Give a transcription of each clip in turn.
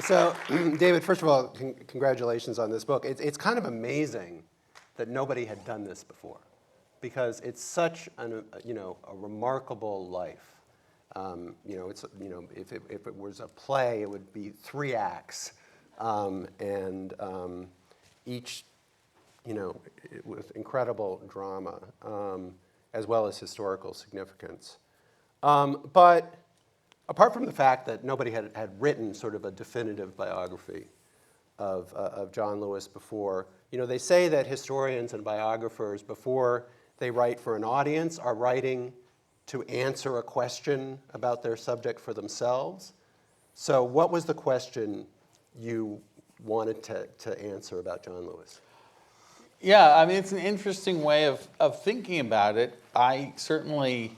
So, David, first of all, congratulations on this book. It's kind of amazing that nobody had done this before, because it's such a remarkable life. If it was a play, it would be 3 acts, each, with incredible drama, as well as historical significance. But apart from the fact that nobody had written sort of a definitive biography of John Lewis before, they say that historians and biographers, before they write for an audience, are writing to answer a question about their subject for themselves. So what was the question you wanted to answer about John Lewis? Yeah, I mean, it's an interesting way of thinking about it. I certainly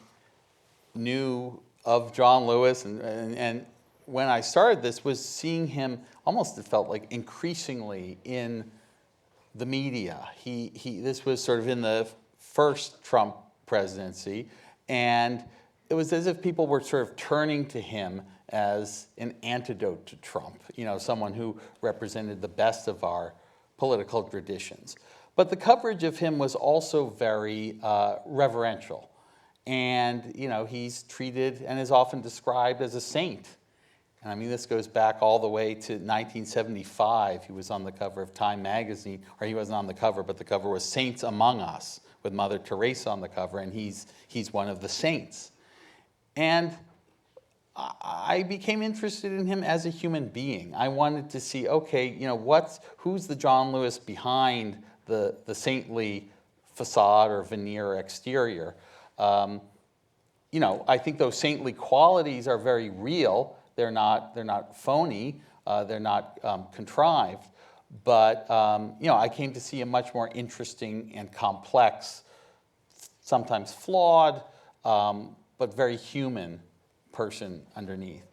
knew of John Lewis, and when I started this was seeing him almost, it felt like, increasingly in the media. This was sort of in the first Trump presidency, and it was as if people were sort of turning to him as an antidote to Trump, someone who represented the best of our political traditions. But the coverage of him was also very reverential. And, he's treated and is often described as a saint. And I mean, this goes back all the way to 1975. He was on the cover of Time magazine, or he wasn't on the cover, but the cover was Saints Among Us, with Mother Teresa on the cover, and he's one of the saints. And I became interested in him as a human being. I wanted to see, okay, who's the John Lewis behind the saintly facade or veneer or exterior? I think those saintly qualities are very real. They're not phony. They're not contrived. But I came to see a much more interesting and complex, sometimes flawed, but very human person underneath.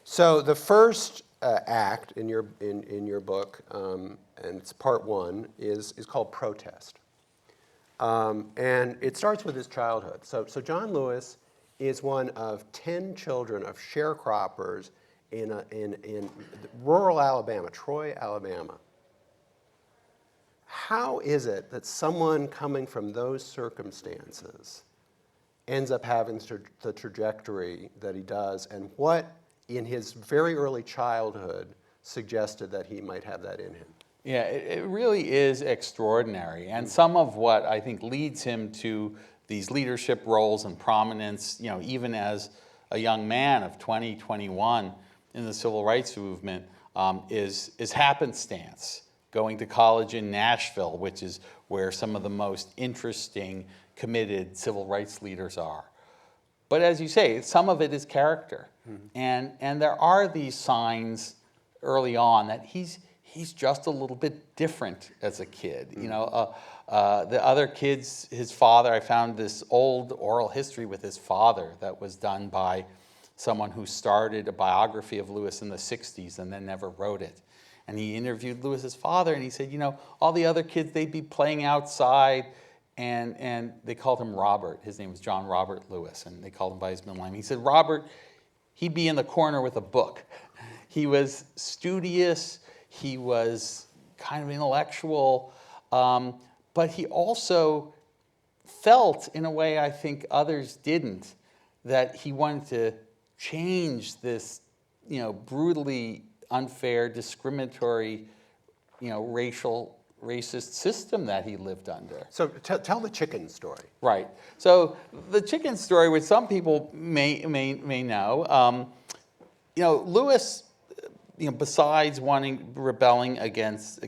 So the first act in your book, and it's part 1, is called Protest. And it starts with his childhood. So John Lewis is one of 10 children of sharecroppers in rural Alabama, Troy, Alabama. How is it that someone coming from those circumstances ends up having the trajectory that he does, and what in his very early childhood suggested that he might have that in him? Yeah, it really is extraordinary. And some of what I think leads him to these leadership roles and prominence, even as a young man of 20, 21 in the civil rights movement, is happenstance. Going to college in Nashville, which is where some of the most interesting, committed civil rights leaders are. But as you say, some of it is character. Mm-hmm. And there are these signs early on that he's just a little bit different as a kid. Mm-hmm. The other kids, his father, I found this old oral history with his father that was done by someone who started a biography of Lewis in the 60s and then never wrote it. And he interviewed Lewis's father, and he said, all the other kids, they'd be playing outside, and they called him Robert. His name was John Robert Lewis, and they called him by his middle name. He said, Robert, he'd be in the corner with a book. He was studious, he was kind of intellectual, but he also felt, in a way I think others didn't, that he wanted to change this, brutally unfair, discriminatory, racist system that he lived under. So tell the chicken story. Right. So the chicken story, which some people may know, Lewis, besides rebelling against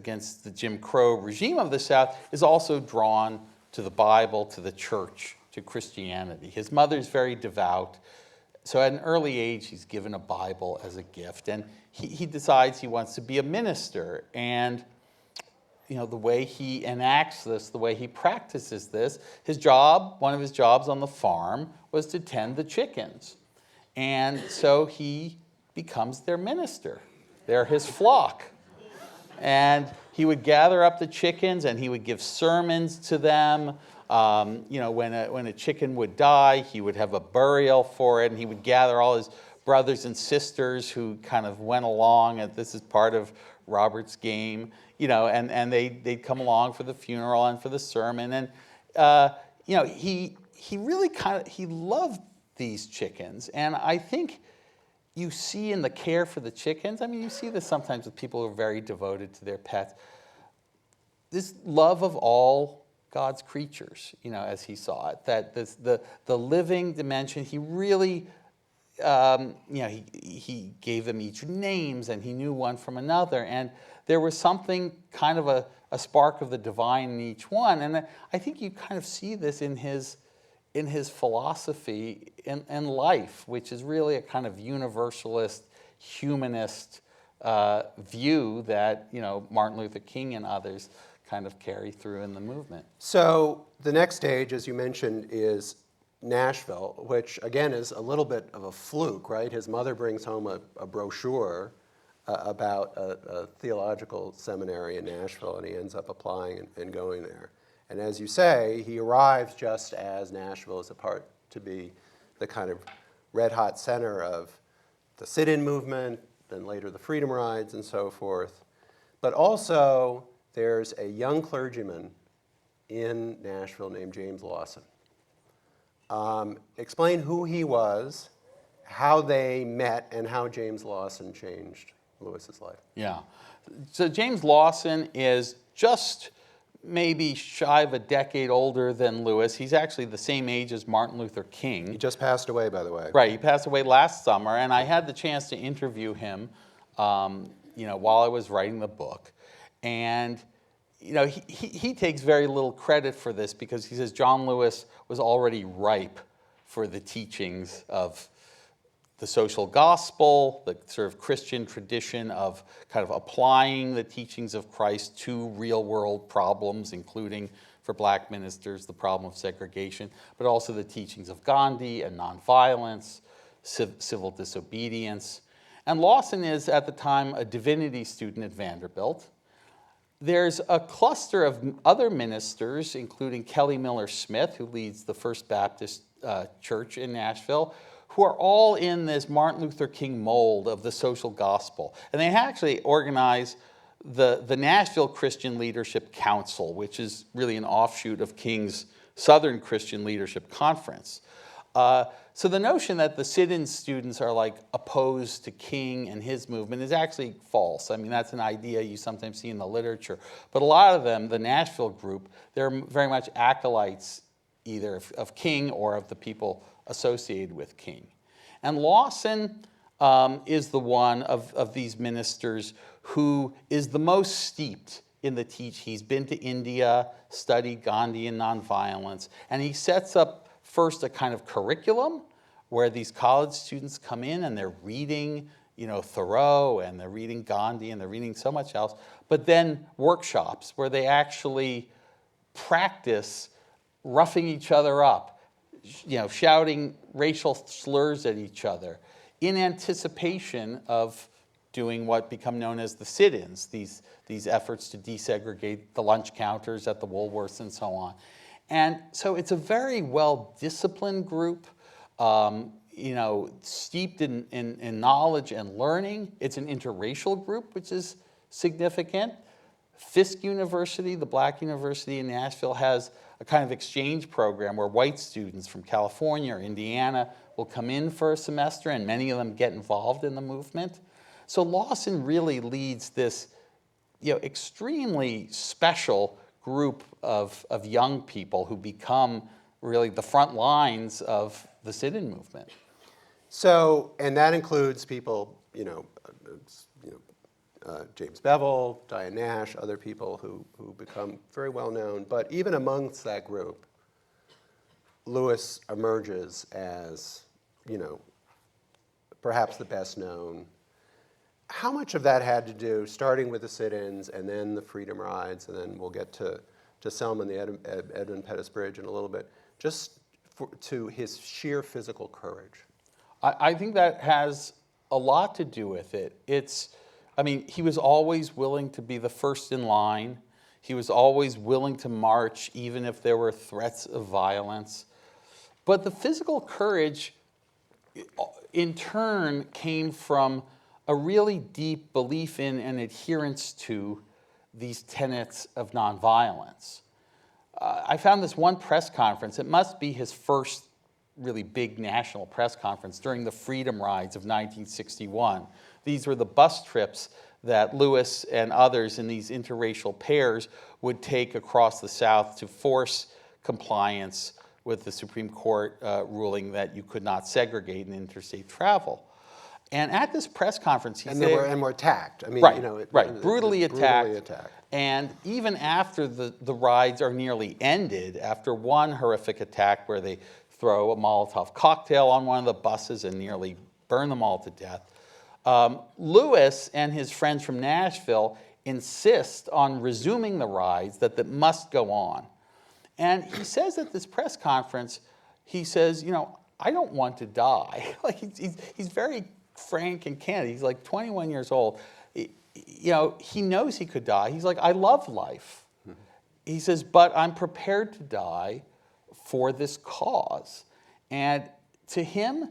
the Jim Crow regime of the South, is also drawn to the Bible, to the church, to Christianity. His mother's very devout. So at an early age, he's given a Bible as a gift, and he decides he wants to be a minister. And the way he enacts this, the way he practices this, one of his jobs on the farm was to tend the chickens. And so he becomes their minister. They're his flock. And he would gather up the chickens and he would give sermons to them. When a chicken would die, he would have a burial for it, and he would gather all his brothers and sisters who kind of went along, and this is part of Robert's game, and they'd come along for the funeral and for the sermon. And, he really he loved these chickens. And I think you see in the care for the chickens, I mean, you see this sometimes with people who are very devoted to their pets, this love of all God's creatures, as he saw it, that the living dimension, he really, he gave them each names, and he knew one from another, and there was something kind of a spark of the divine in each one. And I think you kind of see this in his philosophy and life, which is really a kind of universalist, humanist view that Martin Luther King and others kind of carry through in the movement. So the next stage, as you mentioned, is Nashville, which again is a little bit of a fluke, right? His mother brings home a brochure about a theological seminary in Nashville, and he ends up applying and going there. And as you say, he arrives just as Nashville is apart to be the kind of red-hot center of the sit-in movement, then later the freedom rides and so forth. But also, there's a young clergyman in Nashville named James Lawson. Explain who he was, how they met, and how James Lawson changed Lewis's life. Yeah. So James Lawson is just maybe shy of a decade older than Lewis. He's actually the same age as Martin Luther King. He just passed away, by the way. Right, he passed away last summer, and I had the chance to interview him, while I was writing the book. And, he takes very little credit for this because he says John Lewis was already ripe for the teachings of the social gospel, the sort of Christian tradition of kind of applying the teachings of Christ to real-world problems, including, for black ministers, the problem of segregation, but also the teachings of Gandhi and nonviolence, civil disobedience. And Lawson is, at the time, a divinity student at Vanderbilt. There's a cluster of other ministers, including Kelly Miller Smith, who leads the First Baptist Church in Nashville, who are all in this Martin Luther King mold of the social gospel. And they actually organize the Nashville Christian Leadership Council, which is really an offshoot of King's Southern Christian Leadership Conference. So the notion that the sit-in students are like opposed to King and his movement is actually false. I mean, that's an idea you sometimes see in the literature. But a lot of them, the Nashville group, they're very much acolytes either of King or of the people associated with King. And Lawson is the one of these ministers who is the most steeped in the teaching. He's been to India, studied Gandhi and nonviolence, and he sets up first a kind of curriculum where these college students come in and they're reading, Thoreau, and they're reading Gandhi, and they're reading so much else, but then workshops where they actually practice roughing each other up, shouting racial slurs at each other in anticipation of doing what become known as the sit-ins, these efforts to desegregate the lunch counters at the Woolworths and so on. And so it's a very well-disciplined group, steeped in knowledge and learning. It's an interracial group, which is significant. Fisk University, the black university in Nashville, has a kind of exchange program where white students from California or Indiana will come in for a semester, and many of them get involved in the movement. So Lawson really leads this extremely special group of young people who become really the front lines of the sit-in movement. So, and that includes people, James Bevel, Diane Nash, other people who become very well known. But even amongst that group, Lewis emerges as, perhaps the best known. How much of that had to do, starting with the sit-ins and then the freedom rides, and then we'll get to Selma and the Edmund Pettus Bridge in a little bit, just to his sheer physical courage? I think that has a lot to do with it. He was always willing to be the first in line. He was always willing to march, even if there were threats of violence. But the physical courage in turn came from a really deep belief in and adherence to these tenets of nonviolence. I found this one press conference, it must be his first really big national press conference during the Freedom Rides of 1961. These were the bus trips that Lewis and others in these interracial pairs would take across the South to force compliance with the Supreme Court ruling that you could not segregate in interstate travel. And at this press conference, he said, and were attacked. I mean, right, you know, brutally attacked. Brutally attacked. And even after the rides are nearly ended, after one horrific attack where they throw a Molotov cocktail on one of the buses and nearly burn them all to death, Lewis and his friends from Nashville insist on resuming the rides, that must go on. And he says at this press conference, he says, you know, I don't want to die. Like he's very frank and candid. He's like 21 years old. You know, he knows he could die. He's like, I love life. Mm-hmm. He says, but I'm prepared to die for this cause. And to him,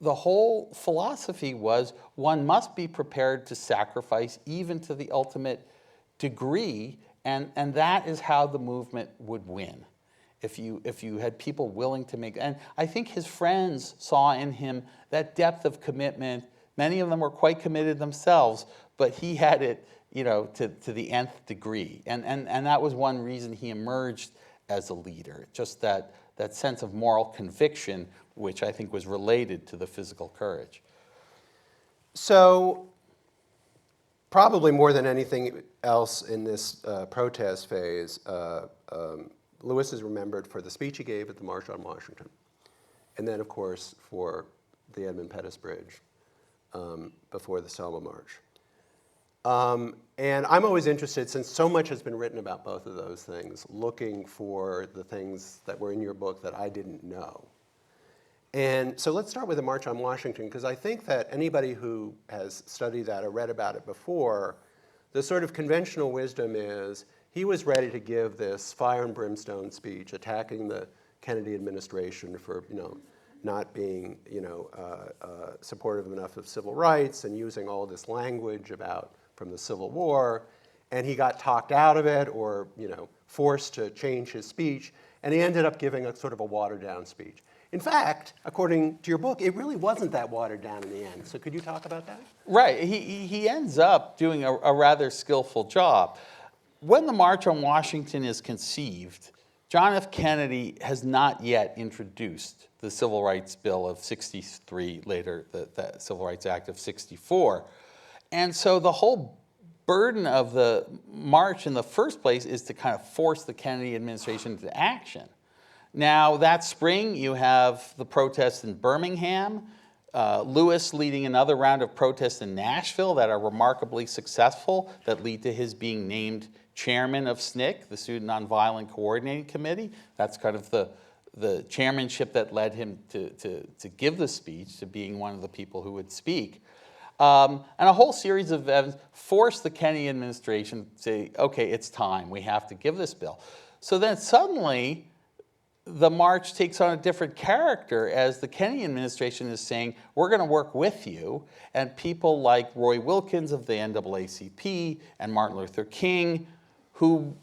the whole philosophy was one must be prepared to sacrifice even to the ultimate degree, and that is how the movement would win. If you had people willing to make, and I think his friends saw in him that depth of commitment. Many of them were quite committed themselves, but he had it, you know, to the nth degree. And that was one reason he emerged as a leader, just that sense of moral conviction, which I think was related to the physical courage. So, probably more than anything else in this protest phase, Lewis is remembered for the speech he gave at the March on Washington, and then, of course, for the Edmund Pettus Bridge before the Selma March. And I'm always interested, since so much has been written about both of those things, looking for the things that were in your book that I didn't know. And so let's start with the March on Washington, because I think that anybody who has studied that or read about it before, the sort of conventional wisdom is he was ready to give this fire and brimstone speech attacking the Kennedy administration for, you know, not being, you know, supportive enough of civil rights and using all this language about from the Civil War, and he got talked out of it or, you know, forced to change his speech, and he ended up giving a sort of a watered-down speech. In fact, according to your book, it really wasn't that watered down in the end. So could you talk about that? Right. He ends up doing a rather skillful job. When the March on Washington is conceived, John F. Kennedy has not yet introduced the Civil Rights Bill of '63, later the Civil Rights Act of '64. And so the whole burden of the march in the first place is to kind of force the Kennedy administration into action. Now, that spring, you have the protests in Birmingham, Lewis leading another round of protests in Nashville that are remarkably successful, that lead to his being named chairman of SNCC, the Student Nonviolent Coordinating Committee. That's kind of the chairmanship that led him to give the speech, to being one of the people who would speak. And a whole series of events forced the Kennedy administration to say, okay, it's time, we have to give this bill. So then suddenly, the march takes on a different character as the Kennedy administration is saying, we're going to work with you. And people like Roy Wilkins of the NAACP and Martin Luther King, who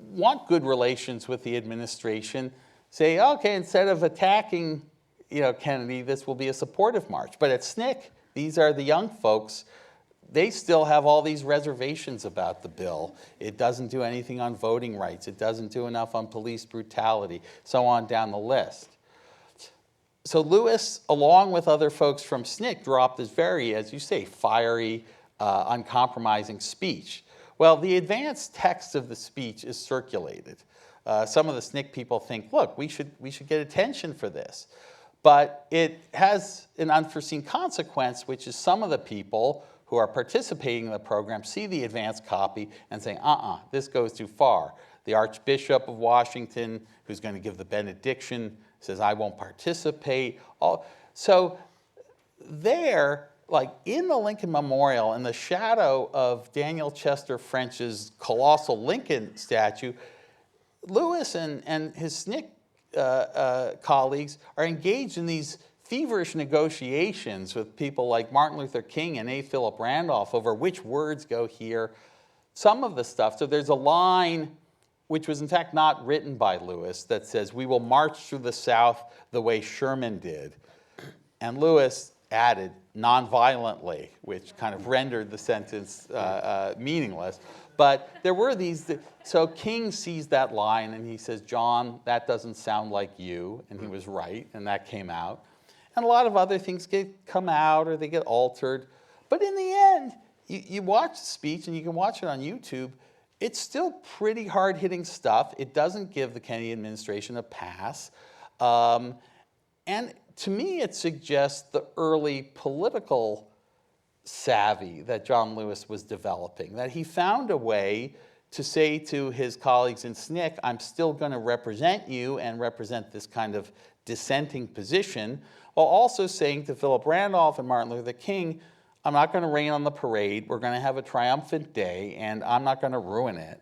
want good relations with the administration, say, okay, instead of attacking, you know, Kennedy, this will be a supportive march. But at SNCC, these are the young folks. They still have all these reservations about the bill. It doesn't do anything on voting rights. It doesn't do enough on police brutality, so on down the list. So Lewis, along with other folks from SNCC, dropped this very, as you say, fiery, uncompromising speech. Well, the advanced text of the speech is circulated. Some of the SNCC people think, look, we should get attention for this. But it has an unforeseen consequence, which is some of the people who are participating in the program see the advanced copy and say, this goes too far. The Archbishop of Washington, who's going to give the benediction, says, I won't participate. So there, like in the Lincoln Memorial, in the shadow of Daniel Chester French's colossal Lincoln statue, Lewis and his SNCC colleagues are engaged in these feverish negotiations with people like Martin Luther King and A. Philip Randolph over which words go here. Some of the stuff, so there's a line which was in fact not written by Lewis that says, "We will march through the South the way Sherman did." And Lewis added, "nonviolently," which kind of rendered the sentence meaningless. But there were these, so King sees that line and he says, "John, that doesn't sound like you." And he was right, and that came out. And a lot of other things come out or they get altered. But in the end, you watch the speech, and you can watch it on YouTube, it's still pretty hard-hitting stuff. It doesn't give the Kennedy administration a pass. And to me, it suggests the early political savvy that John Lewis was developing, that he found a way to say to his colleagues in SNCC, "I'm still going to represent you and represent this kind of dissenting position," while also saying to Philip Randolph and Martin Luther King, "I'm not going to rain on the parade. We're going to have a triumphant day, and I'm not going to ruin it."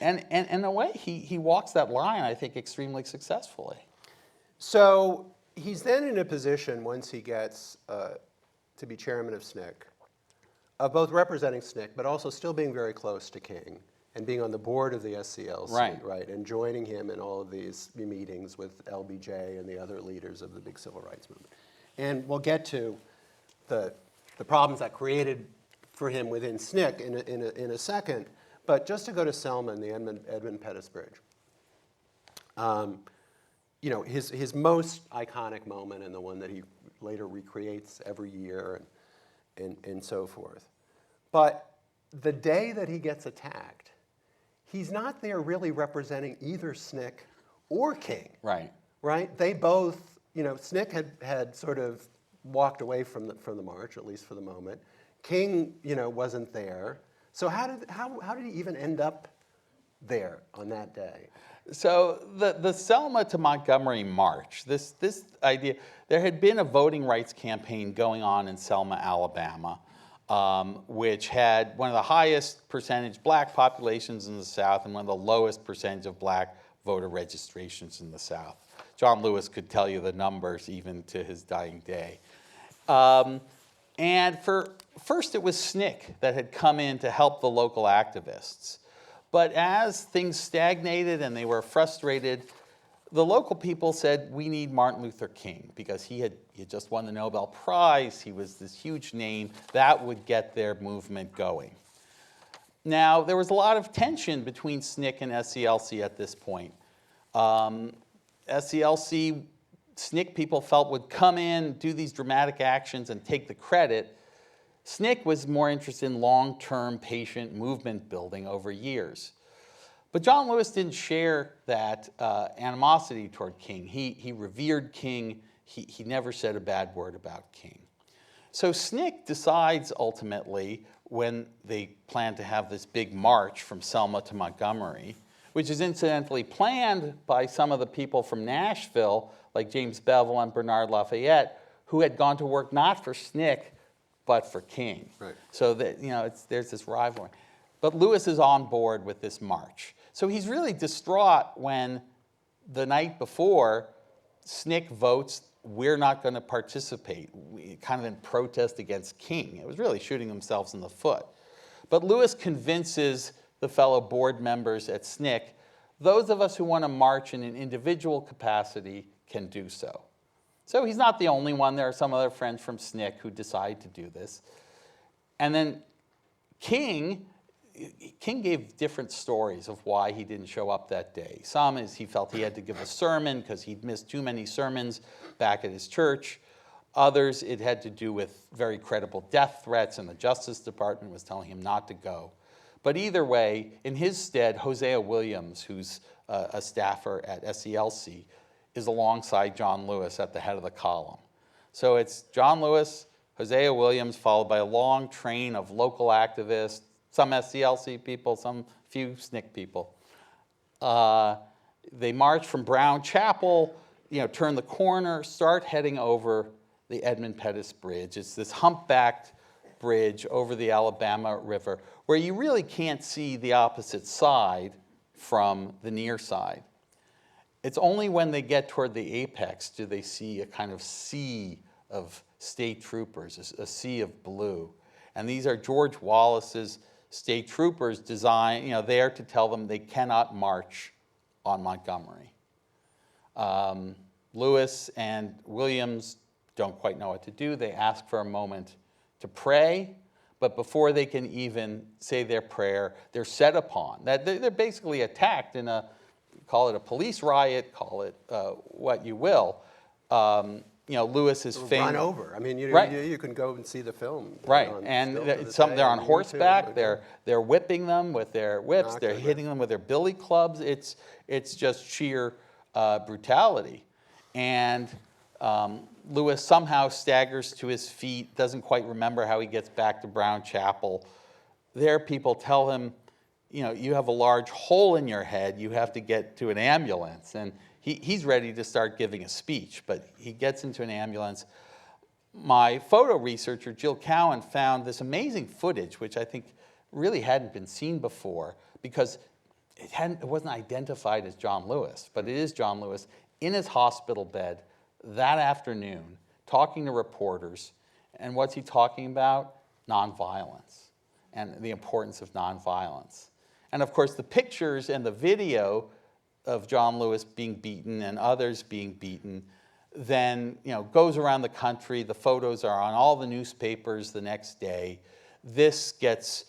And in a way, he walks that line, I think, extremely successfully. So he's then in a position, once he gets to be chairman of SNCC, of both representing SNCC, but also still being very close to King and being on the board of the SCLC, right? And joining him in all of these meetings with LBJ and the other leaders of the big civil rights movement. And we'll get to the problems that created for him within SNCC in a second. But just to go to Selma and the Edmund Pettus Bridge. You know, his most iconic moment, and the one that he later recreates every year and so forth. But the day that he gets attacked, he's not there really representing either SNCC or King. Right. Right? They both, you know, SNCC had sort of walked away from the march, at least for the moment. King, you know, wasn't there. So how did he even end up there on that day? So the Selma to Montgomery March, this idea, there had been a voting rights campaign going on in Selma, Alabama, which had one of the highest percentage black populations in the South and one of the lowest percentage of black voter registrations in the South. John Lewis could tell you the numbers even to his dying day. And first it was SNCC that had come in to help the local activists. But as things stagnated and they were frustrated, the local people said, "We need Martin Luther King," because he had just won the Nobel Prize. He was this huge name. That would get their movement going. Now, there was a lot of tension between SNCC and SCLC at this point. SCLC, SNCC people felt would come in, do these dramatic actions, and take the credit. SNCC was more interested in long-term patient movement building over years. But John Lewis didn't share that animosity toward King. He revered King. He never said a bad word about King. So SNCC decides ultimately, when they plan to have this big march from Selma to Montgomery, which is incidentally planned by some of the people from Nashville, like James Bevel and Bernard Lafayette, who had gone to work not for SNCC, but for King. Right. So that, you know, there's this rivalry. But Lewis is on board with this march. So he's really distraught when the night before, SNCC votes, "We're not going to participate," kind of in protest against King. It was really shooting themselves in the foot. But Lewis convinces the fellow board members at SNCC, "Those of us who want to march in an individual capacity can do so." So he's not the only one. There are some other friends from SNCC who decide to do this. And then King gave different stories of why he didn't show up that day. Some is he felt he had to give a sermon because he'd missed too many sermons back at his church. Others, it had to do with very credible death threats, and the Justice Department was telling him not to go. But either way, in his stead, Hosea Williams, who's a staffer at SCLC, is alongside John Lewis at the head of the column. So it's John Lewis, Hosea Williams, followed by a long train of local activists, some SCLC people, some few SNCC people. They march from Brown Chapel, you know, turn the corner, start heading over the Edmund Pettus Bridge. It's this humpbacked bridge over the Alabama River where you really can't see the opposite side from the near side. It's only when they get toward the apex do they see a kind of sea of state troopers, a sea of blue. And these are George Wallace's state troopers designed, there to tell them they cannot march on Montgomery. Lewis and Williams don't quite know what to do. They ask for a moment to pray, but before they can even say their prayer, they're set upon. They're basically attacked in call it a police riot, call it what you will. Lewis is famous. Run over. I mean, Right. you can go and see the film. Right, on- and still to this they're day on horseback. YouTube. They're whipping them with their whips. Knocking They're them hitting them with their billy clubs. It's just sheer brutality. And Lewis somehow staggers to his feet, doesn't quite remember how he gets back to Brown Chapel. There, people tell him, you have a large hole in your head. You have to get to an ambulance. And he's ready to start giving a speech, but he gets into an ambulance. My photo researcher, Jill Cowan, found this amazing footage, which I think really hadn't been seen before, because it wasn't identified as John Lewis, but it is John Lewis in his hospital bed that afternoon, talking to reporters. And what's he talking about? Nonviolence and the importance of nonviolence. And of course, the pictures and the video of John Lewis being beaten and others being beaten then goes around the country. The photos are on all the newspapers the next day. This gets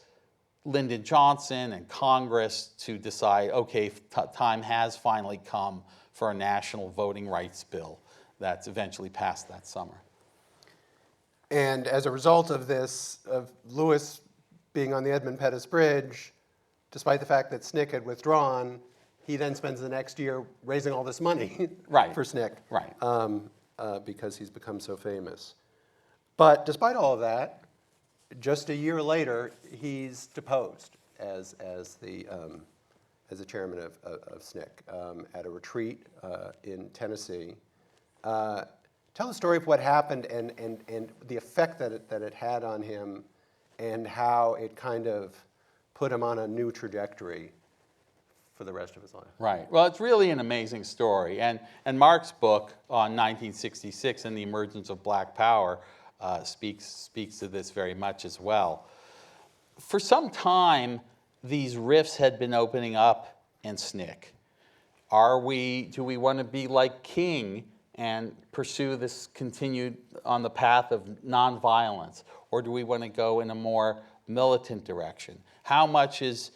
Lyndon Johnson and Congress to decide, okay, time has finally come for a national voting rights bill that's eventually passed that summer. And as a result of this, of Lewis being on the Edmund Pettus Bridge, despite the fact that SNCC had withdrawn, he then spends the next year raising all this money Right. for SNCC, Right. because he's become so famous. But despite all of that, just a year later, he's deposed as the chairman of SNCC at a retreat in Tennessee. Tell the story of what happened and the effect that it had on him, and how it kind of put him on a new trajectory for the rest of his life. Right. Well, it's really an amazing story. And Mark's book on 1966 and the emergence of Black Power speaks to this very much as well. For some time, these rifts had been opening up in SNCC. Do we want to be like King and pursue this continued on the path of nonviolence? Or do we want to go in a more militant direction? How much is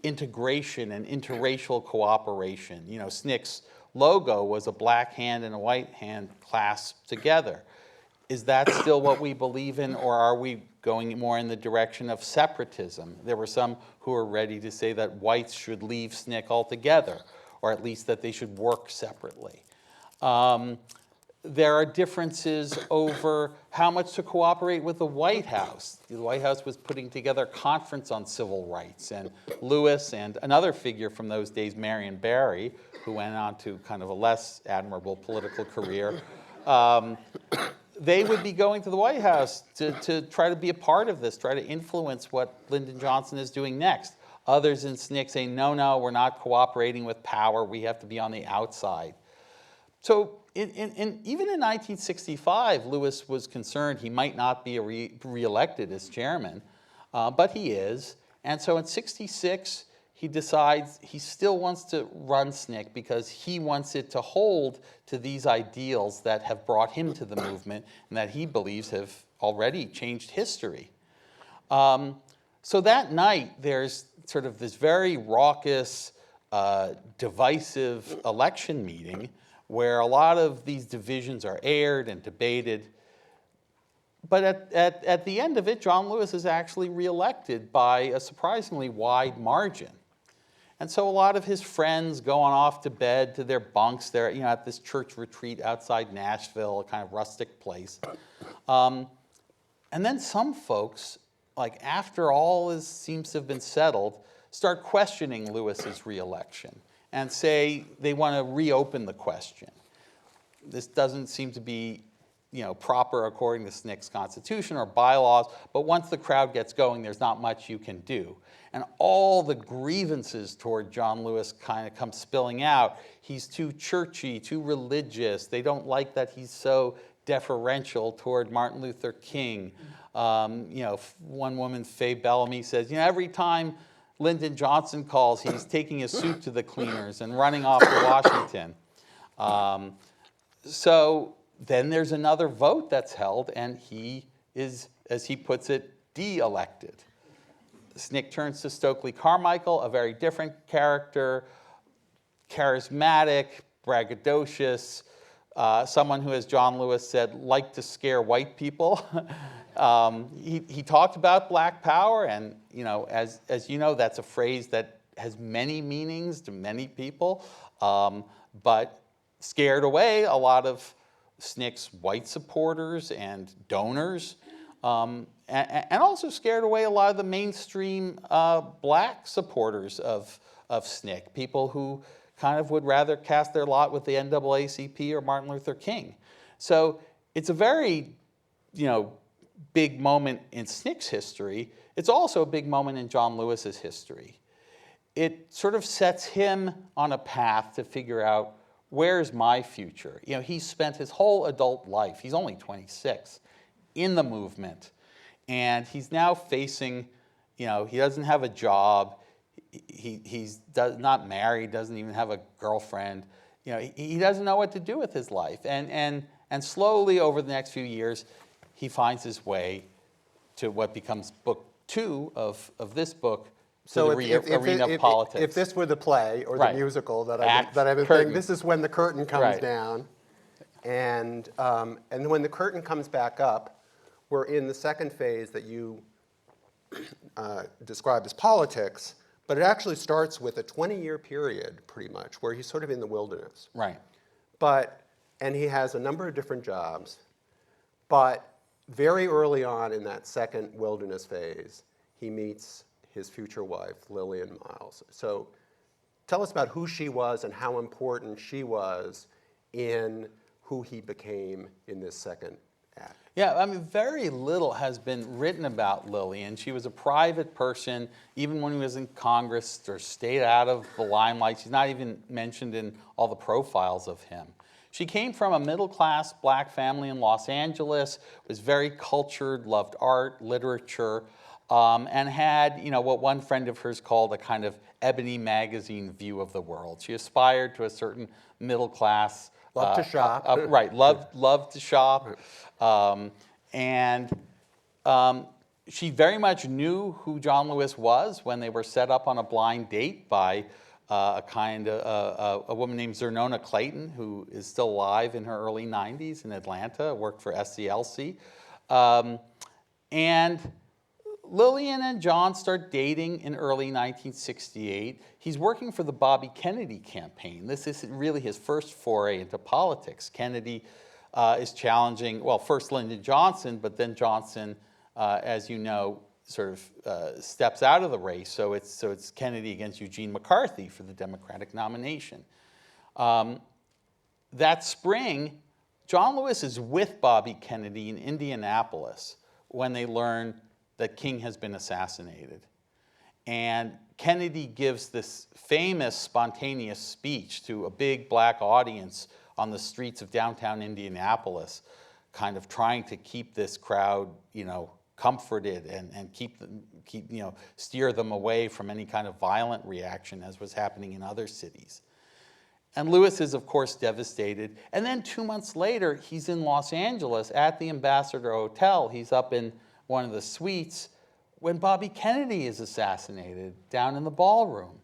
integration and interracial cooperation? SNCC's logo was a black hand and a white hand clasped together. Is that still what we believe in, or are we going more in the direction of separatism? There were some who were ready to say that whites should leave SNCC altogether, or at least that they should work separately. There are differences over how much to cooperate with the White House. The White House was putting together a conference on civil rights, and Lewis and another figure from those days, Marion Barry, who went on to kind of a less admirable political career, they would be going to the White House to try to be a part of this, try to influence what Lyndon Johnson is doing next. Others in SNCC saying, no, we're not cooperating with power, we have to be on the outside. So even in 1965, Lewis was concerned he might not be reelected as chairman, but he is. And so in 66, he decides he still wants to run SNCC because he wants it to hold to these ideals that have brought him to the movement and that he believes have already changed history. So that night, there's sort of this very raucous, divisive election meeting where a lot of these divisions are aired and debated. But at the end of it, John Lewis is actually reelected by a surprisingly wide margin. And so a lot of his friends going off to bed to their bunks there, at this church retreat outside Nashville, a kind of rustic place. And then some folks, like after all seems to have been settled, start questioning Lewis's reelection and say they want to reopen the question. This doesn't seem to be proper according to SNCC's constitution or bylaws, but once the crowd gets going, there's not much you can do. And all the grievances toward John Lewis kind of come spilling out. He's too churchy, too religious. They don't like that he's so deferential toward Martin Luther King. One woman, Faye Bellamy, says, every time Lyndon Johnson calls, he's taking his suit to the cleaners and running off to Washington. So then there's another vote that's held, and he is, as he puts it, de-elected. SNCC turns to Stokely Carmichael, a very different character, charismatic, braggadocious, someone who, as John Lewis said, liked to scare white people. He talked about black power, and as you know, that's a phrase that has many meanings to many people, but scared away a lot of SNCC's white supporters and donors. And also scared away a lot of the mainstream black supporters of SNCC, people who kind of would rather cast their lot with the NAACP or Martin Luther King. So it's a very, big moment in SNCC's history. It's also a big moment in John Lewis's history. It sort of sets him on a path to figure out, where's my future? He's spent his whole adult life, he's only 26, in the movement. And he's now facing, he doesn't have a job, he's not married, doesn't even have a girlfriend. He doesn't know what to do with his life. And slowly over the next few years, he finds his way to what becomes book 2 of this book, so the arena of politics. If this were the play or the Right. musical that Act, I've been curtain. thinking, this is when the curtain comes Right. down. And when the curtain comes back up, we're in the second phase that you describe as politics, but it actually starts with a 20-year period, pretty much, where he's sort of in the wilderness. Right. And he has a number of different jobs, but very early on in that second wilderness phase, he meets his future wife, Lillian Miles. So tell us about who she was and how important she was in who he became in this second act. Yeah, very little has been written about Lillian. She was a private person, even when he was in Congress, or stayed out of the limelight. She's not even mentioned in all the profiles of him. She came from a middle-class black family in Los Angeles, was very cultured, loved art, literature, and had, what one friend of hers called a kind of Ebony magazine view of the world. She aspired to a certain middle-class... Loved to shop. Right, loved to shop. She very much knew who John Lewis was when they were set up on a blind date by a woman named Zernona Clayton, who is still alive in her early 90s in Atlanta, worked for SCLC. And Lillian and John start dating in early 1968. He's working for the Bobby Kennedy campaign. This is really his first foray into politics. Kennedy is challenging, well, first Lyndon Johnson, but then Johnson, as you know, sort of steps out of the race. So it's Kennedy against Eugene McCarthy for the Democratic nomination. That spring, John Lewis is with Bobby Kennedy in Indianapolis when they learn that King has been assassinated. And Kennedy gives this famous, spontaneous speech to a big black audience on the streets of downtown Indianapolis, kind of trying to keep this crowd, comforted and steer them away from any kind of violent reaction as was happening in other cities. And Lewis is, of course, devastated. And then 2 months later, he's in Los Angeles at the Ambassador Hotel. He's up in one of the suites when Bobby Kennedy is assassinated down in the ballroom.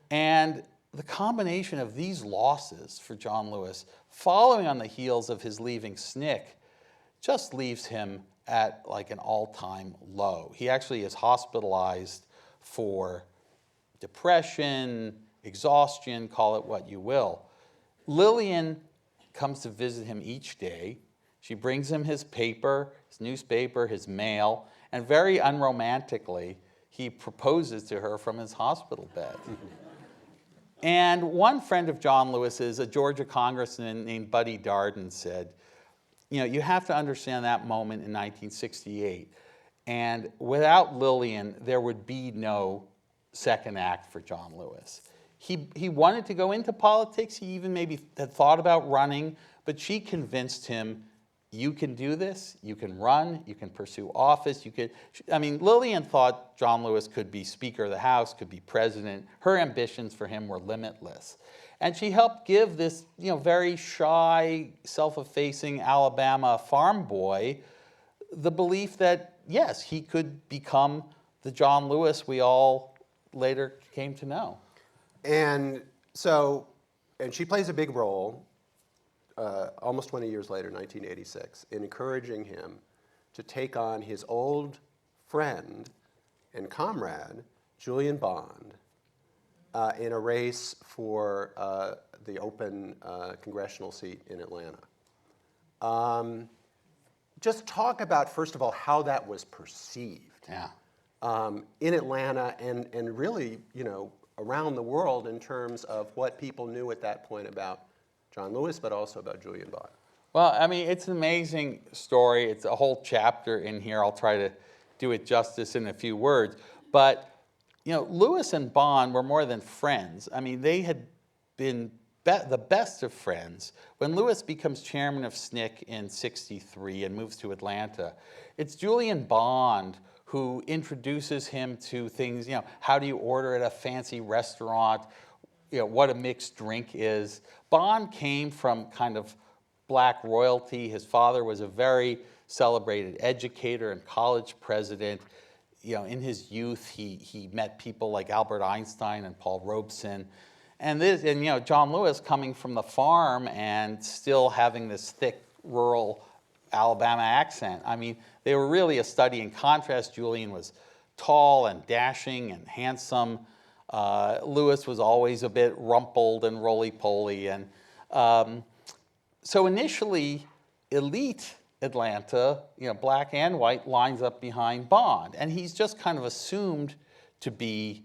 And the combination of these losses for John Lewis, following on the heels of his leaving SNCC, just leaves him at like an all-time low. He actually is hospitalized for depression, exhaustion, call it what you will. Lillian comes to visit him each day. She brings him his paper, his newspaper, his mail, and very unromantically, he proposes to her from his hospital bed. And one friend of John Lewis's, a Georgia congressman named Buddy Darden, said, you have to understand that moment in 1968. And without Lillian, there would be no second act for John Lewis. He wanted to go into politics. He even maybe had thought about running, but she convinced him, you can do this, you can run, you can pursue office, Lillian thought John Lewis could be Speaker of the House, could be president. Her ambitions for him were limitless. And she helped give this, very shy, self-effacing Alabama farm boy the belief that, yes, he could become the John Lewis we all later came to know. And she plays a big role almost 20 years later, 1986, in encouraging him to take on his old friend and comrade, Julian Bond, in a race for the open congressional seat in Atlanta. Just talk about, first of all, how that was perceived in Atlanta and really, around the world in terms of what people knew at that point about John Lewis, but also about Julian Bond. Well, it's an amazing story. It's a whole chapter in here. I'll try to do it justice in a few words. But, Lewis and Bond were more than friends. They had been the best of friends. When Lewis becomes chairman of SNCC in '63 and moves to Atlanta, it's Julian Bond who introduces him to things, how do you order at a fancy restaurant, what a mixed drink is. Bond came from kind of black royalty. His father was a very celebrated educator and college president. In his youth, he met people like Albert Einstein and Paul Robeson. And John Lewis coming from the farm and still having this thick rural Alabama accent. They were really a study in contrast. Julian was tall and dashing and handsome. Lewis was always a bit rumpled and roly-poly. And so initially, elite Atlanta, black and white, lines up behind Bond. And he's just kind of assumed to be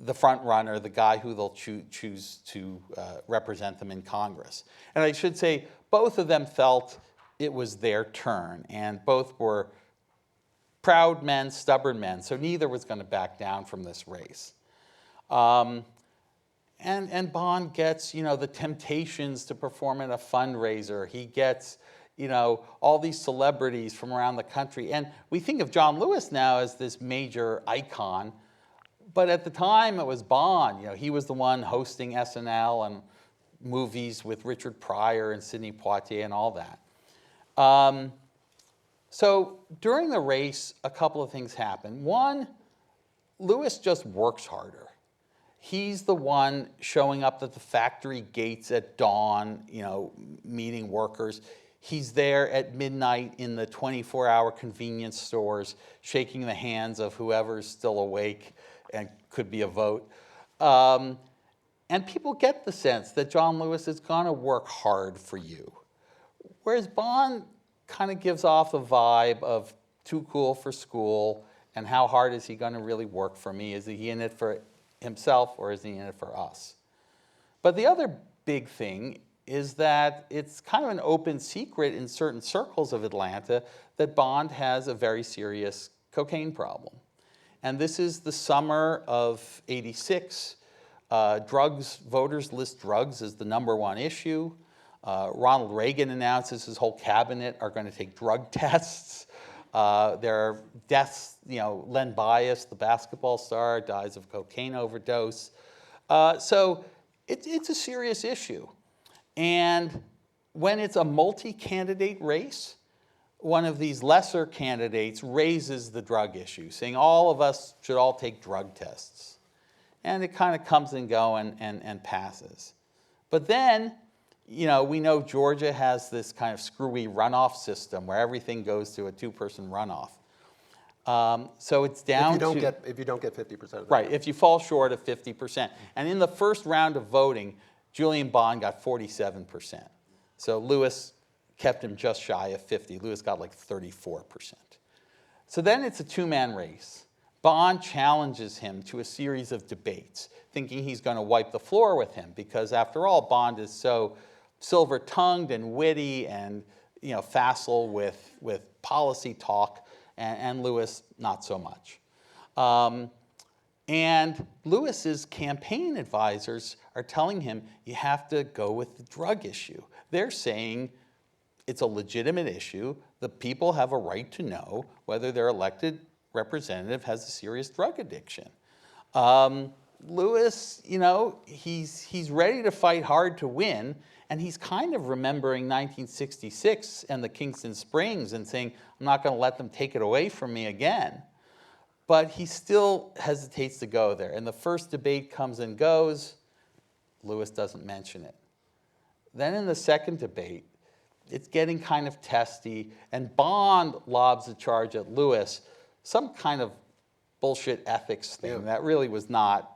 the front runner, the guy who they'll choose to represent them in Congress. And I should say, both of them felt it was their turn. And both were proud men, stubborn men. So neither was going to back down from this race. And Bond gets, the temptations to perform at a fundraiser. He gets, all these celebrities from around the country. And we think of John Lewis now as this major icon. But at the time, it was Bond. He was the one hosting SNL and movies with Richard Pryor and Sidney Poitier and all that. So during the race, a couple of things happen. One, Lewis just works harder. He's the one showing up at the factory gates at dawn, meeting workers. He's there at midnight in the 24-hour convenience stores, shaking the hands of whoever's still awake and could be a vote. And people get the sense that John Lewis is going to work hard for you. Whereas Bond kind of gives off a vibe of too cool for school, and how hard is he going to really work for me? Is he in it for himself, or is he in it for us? But the other big thing is that it's kind of an open secret in certain circles of Atlanta that Bond has a very serious cocaine problem. And this is the summer of '86. Drugs, voters list drugs as the #1 issue. Ronald Reagan announces his whole cabinet are going to take drug tests. There are deaths, Len Bias, the basketball star, dies of cocaine overdose. So it's a serious issue. And when it's a multi-candidate race, one of these lesser candidates raises the drug issue, saying all of us should all take drug tests. And it kind of comes and goes and passes. But then, we know Georgia has this kind of screwy runoff system where everything goes to a two-person runoff. So it's down if you don't get 50% of the right, if you fall short of 50%. And in the first round of voting, Julian Bond got 47%. So Lewis kept him just shy of 50. Lewis got like 34%. So then it's a two-man race. Bond challenges him to a series of debates, thinking he's going to wipe the floor with him, because after all, Bond is so silver-tongued and witty and facile with policy talk, and Lewis not so much. And Lewis's campaign advisors are telling him, you have to go with the drug issue. They're saying it's a legitimate issue. The people have a right to know whether their elected representative has a serious drug addiction. Lewis, he's ready to fight hard to win, and he's kind of remembering 1966 and the Kingston Springs and saying, I'm not going to let them take it away from me again. But he still hesitates to go there. And the first debate comes and goes. Lewis doesn't mention it. Then in the second debate, it's getting kind of testy, and Bond lobs a charge at Lewis, some kind of bullshit ethics thing that really was not,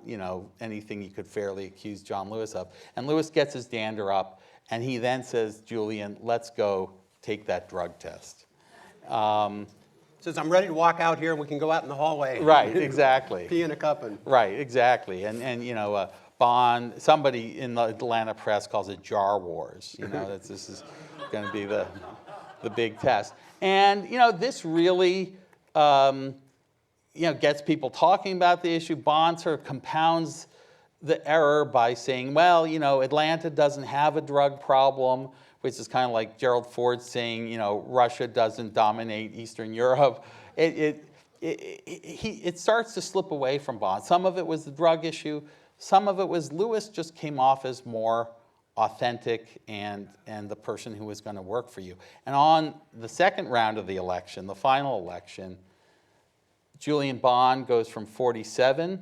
anything you could fairly accuse John Lewis of. And Lewis gets his dander up, and he then says, Julian, let's go take that drug test. Says, I'm ready to walk out here and we can go out in the hallway. Right, exactly. Pee in a cup. Right, exactly. And Bond, somebody in the Atlanta press calls it jar wars. This is going to be the big test. And, this really, gets people talking about the issue. Bond sort of compounds the error by saying, well, Atlanta doesn't have a drug problem, which is kind of like Gerald Ford saying, Russia doesn't dominate Eastern Europe. It starts to slip away from Bond. Some of it was the drug issue. Some of it was Lewis just came off as more authentic and the person who was going to work for you. And on the second round of the election, the final election, Julian Bond goes from 47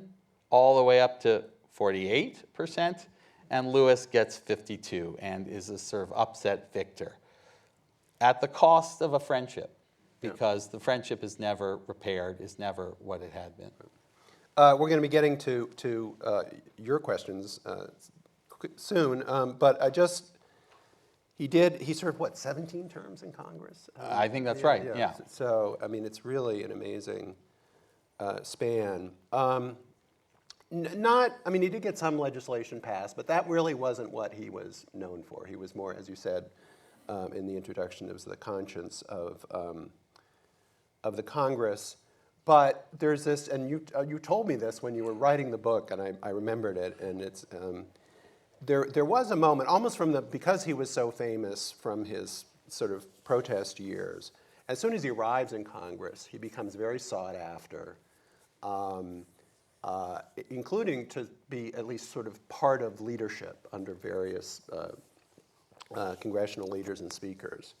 all the way up to 48%. And Lewis gets 52 and is a sort of upset victor at the cost of a friendship, because the friendship is never repaired, is never what it had been. We're going to be getting to your questions soon, but he served, 17 terms in Congress? I think that's right, yeah. So, it's really an amazing span. He did get some legislation passed, but that really wasn't what he was known for. He was more, as you said in the introduction, it was the conscience of the Congress. But there's this, and you told me this when you were writing the book, and I remembered it, and it's, there was a moment, almost because he was so famous from his sort of protest years, as soon as he arrives in Congress, he becomes very sought after. Including to be at least sort of part of leadership under various congressional leaders and speakers.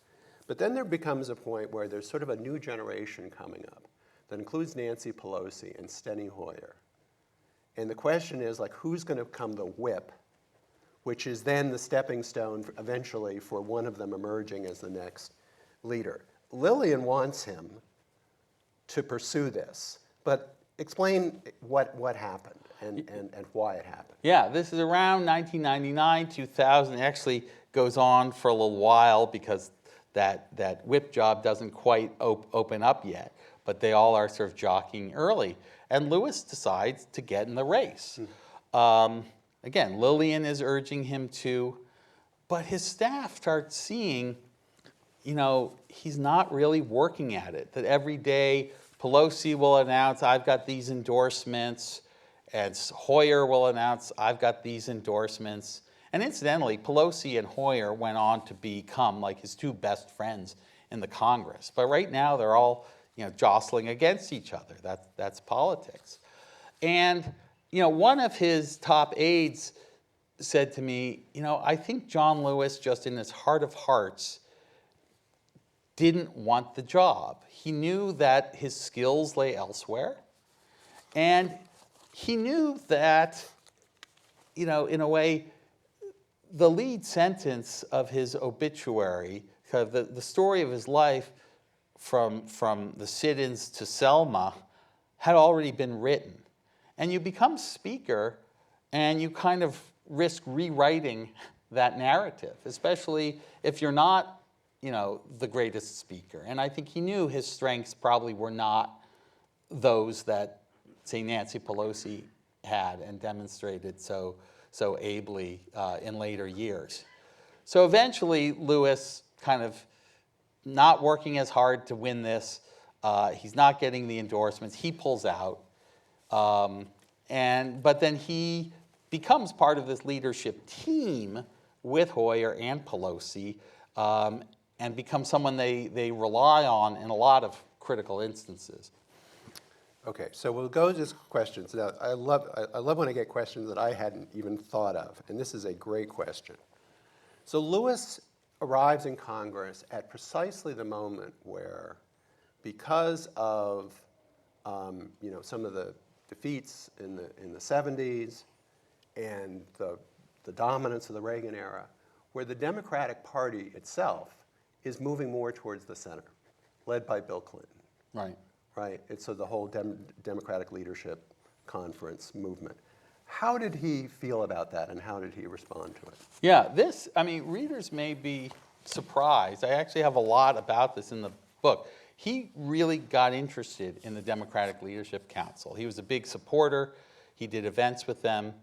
But then there becomes a point where there's sort of a new generation coming up that includes Nancy Pelosi and Steny Hoyer. And the question is, who's going to become the whip, which is then the stepping stone eventually for one of them emerging as the next leader. Lillian wants him to pursue this, but explain what happened and why it happened. Yeah, this is around 1999, 2000. It actually goes on for a little while because that whip job doesn't quite open up yet, but they all are sort of jockeying early. And Lewis decides to get in the race. Again, Lillian is urging him to, but his staff starts seeing, he's not really working at it, that every day Pelosi will announce, I've got these endorsements, and Hoyer will announce, I've got these endorsements. And incidentally, Pelosi and Hoyer went on to become like his two best friends in the Congress. But right now, they're all jostling against each other. That's politics. And one of his top aides said to me, I think John Lewis, just in his heart of hearts, didn't want the job. He knew that his skills lay elsewhere. And he knew that, in a way, the lead sentence of his obituary, the story of his life from the sit-ins to Selma, had already been written. And you become speaker, and you kind of risk rewriting that narrative, especially if you're not the greatest speaker. And I think he knew his strengths probably were not those that, say, Nancy Pelosi had and demonstrated so ably in later years. So eventually, Lewis kind of not working as hard to win this. He's not getting the endorsements. He pulls out. But then he becomes part of this leadership team with Hoyer and Pelosi, and becomes someone they rely on in a lot of critical instances. Okay, so we'll go to questions. Now, I love when I get questions that I hadn't even thought of, and this is a great question. So Lewis arrives in Congress at precisely the moment where, because of some of the defeats in the 70s and the dominance of the Reagan era, where the Democratic Party itself is moving more towards the center, led by Bill Clinton. Right. Right? It's so the whole Democratic Leadership Conference movement. How did he feel about that, and how did he respond to it? Yeah, readers may be surprised. I actually have a lot about this in the book. He really got interested in the Democratic Leadership Council. He was a big supporter. He did events with them.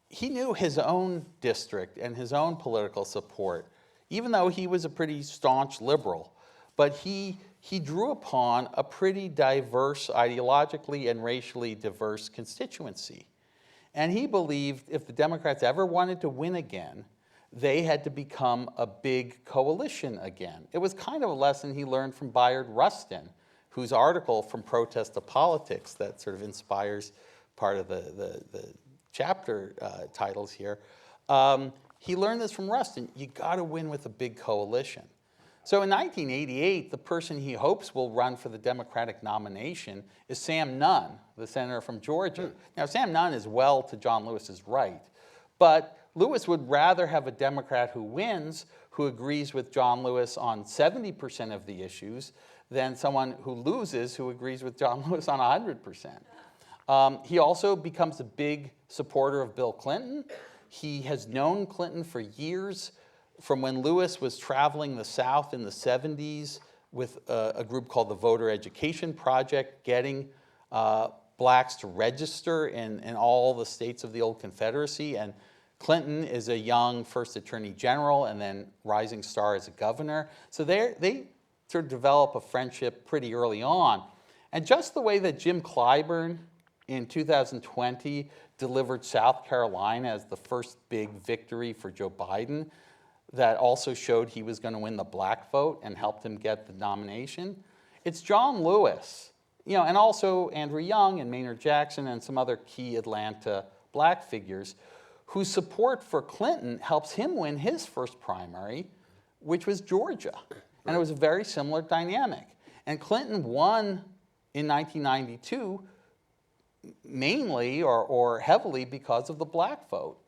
He knew his own district and his own political support, even though he was a pretty staunch liberal. But he drew upon a pretty diverse, ideologically and racially diverse constituency. And he believed if the Democrats ever wanted to win again, they had to become a big coalition again. It was kind of a lesson he learned from Bayard Rustin, whose article From Protest to Politics that sort of inspires part of the chapter titles here. He learned this from Rustin. You got to win with a big coalition. So in 1988, the person he hopes will run for the Democratic nomination is Sam Nunn, the senator from Georgia. Now, Sam Nunn is well to John Lewis's right, but Lewis would rather have a Democrat who wins, who agrees with John Lewis on 70% of the issues, than someone who loses, who agrees with John Lewis on 100%. He also becomes a big supporter of Bill Clinton. He has known Clinton for years, from when Lewis was traveling the South in the 70s with a group called the Voter Education Project, getting blacks to register in all the states of the old Confederacy. And Clinton is a young first attorney general and then rising star as a governor. So they sort of develop a friendship pretty early on. And just the way that Jim Clyburn in 2020 delivered South Carolina as the first big victory for Joe Biden, that also showed he was going to win the black vote and helped him get the nomination. It's John Lewis, and also Andrew Young and Maynard Jackson and some other key Atlanta black figures whose support for Clinton helps him win his first primary, which was Georgia. And it was a very similar dynamic. And Clinton won in 1992 mainly or heavily because of the black vote.